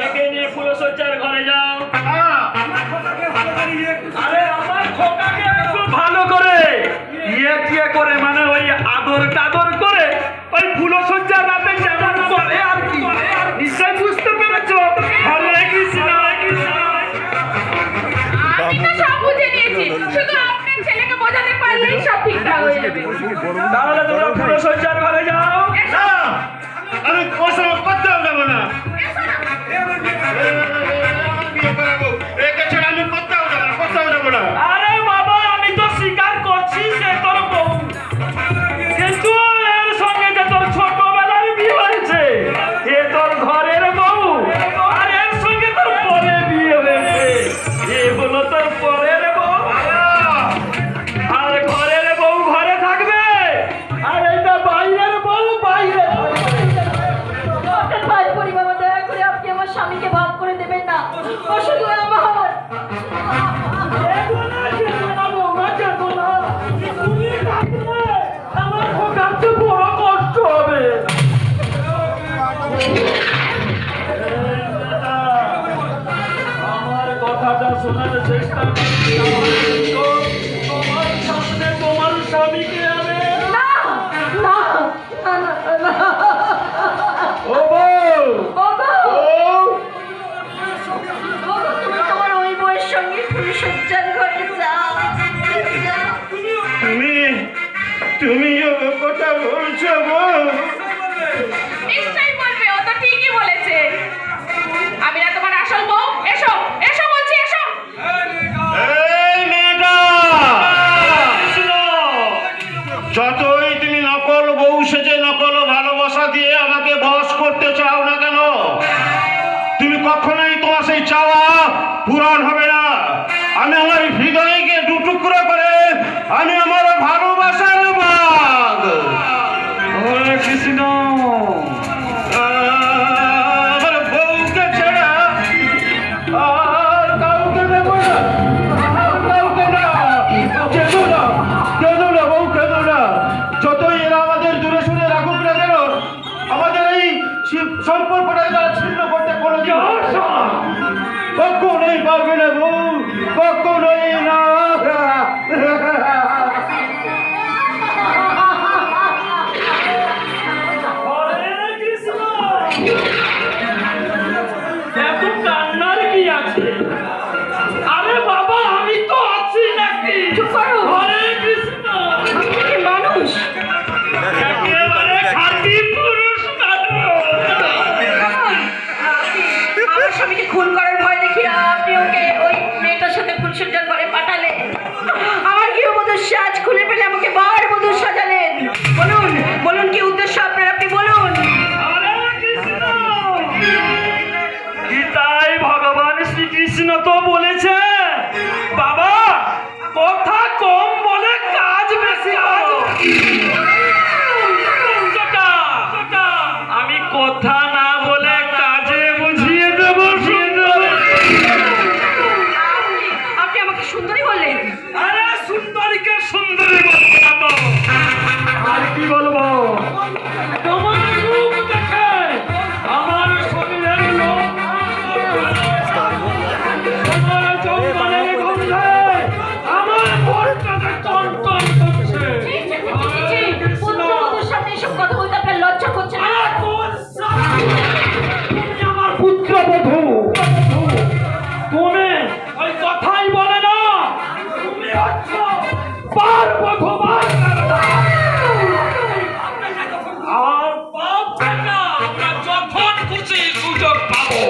একে নিয়ে ফুলসজ্জার ঘরে যাও। আরে আমার খোকাকে একটু ভালো করে ইয়ে করে মানে ওই আদর টাদর করে ওই ফুলসজ্জা রাতে যেমন করে আর কি, নিশ্চয় বুঝতে পেরেছো? হরে কৃষ্ণ কৃষ্ণ। আমি তো সব বুঝে নিয়েছি, শুধু আপনার ছেলেকে বোঝাতে পারলেই সব ঠিকঠাক হয়ে যাবে। তাহলে তোমরা ফুলসজ্জার ঘরে যাও। আমি ওসব করতেও যাবো না। আমি করতেও যাবো না। আরে বাবা, আমি তো স্বীকার করছি সে তোর বউ, কিন্তু এর সঙ্গে যে তোর ছোটবেলার বিয়ে হয়েছে এ তোর ঘরের বউ, আর এর সঙ্গে তোর পরে বিয়ে হয়েছে এ হলো তোর পরের বউ। আর ঘরের বউ ঘরে থাকবে, আর এটা বাইরের বউ বাইরে থাকবে। আপনার ভাই পরিবার দয়া করে আপনি আমার স্বামীকে ভাগ করে দেবেন না, ও শুধু আমার। আমার খোকার তো বড় কষ্ট হবে। আমার কথাটা শোনার চেষ্টা তোমার সামনে তোমার স্বামীকে আনে। না না না না, ও বউ, বাবা বউ, বাবা, তুমি তোমার ওই বউয়ের সঙ্গে ফুলসজ্জার ঘরে যাও। তুমি কথা বলছো বউ? নিশ্চয়ই বলবে, ও তো ঠিকই বলেছে। আমি না তোমার আসল বউ? এসো এসো বলছি, এসো। এই মেয়েটা, যতই তুমি নকল বউ সেজে নকল ভালোবাসা দিয়ে আমাকে বশ করতে চাও না কেন, তুমি কখনোই তোমার সেই চাওয়া পূরণ হবে না। আমি আমার হৃদয়কে দুটুকরো করে আমি আমার ভালোবাসার বাঘ হরে কৃষ্ণ। আমার বউকে ছেড়ে আর কাউকে দেবো না, আর কাউকে না। কেঁদো না, কেঁদো না বউ, কেঁদো না। যতই এরা আমাদের দূরে সরে রাখুক না কেন, আমাদের এই সম্পর্কটা এরা ছিন্ন করতে কোনোদিন কখনোই পারবে না বউ, কখনোই না। হরে কৃষ্ণ। এত কান্নার কি আছে? আরে বাবা, আমি তো আছি নাকি? চুপ করো। হরে কৃষ্ণ। আপনি কি মানুষ? একেবারে খাঁটি পুরুষ মানুষ। আমার স্বামীকে খুন করার ভয় দেখিয়ে আপনি ওকে ওই মেয়েটার সাথে ফুলসজ্জার ঘরে পাঠালেন। আমার গৃহবধূর সাজ খুলে ফেলে আমাকে বার বধূ সাজালেন। বলুন বলুন, কি উদ্দেশ্য আপনার, আপনি বলুন। হরে কৃষ্ণ। গীতায় ভগবান শ্রীকৃষ্ণ তো বলেছে, বাবা কথা কম বলে কাজ বেশি করো। আমি কথা না বলে কাজে বুঝিয়ে দেবো। আপনি আমাকে সুন্দরী বললেন? আরে সুন্দরীকে সুন্দরী বলবো না তো আর কি বলবো? তোমার রূপ দেখে আমার শরীরের লোম, তোমার যৌবনের গন্ধে আমার মনটা টনটন করছে। পুত্রবধূর সামনে এসব কথা বলতে আপনার লজ্জা করছে না? আরে তোর সারা তুমি আমার পুত্রবধূ, তুমি ওই কথাই বলে না, তুমি হচ্ছ পারবধূ। আর পাপ না, আমরা যখন খুশি সুযোগ পাবো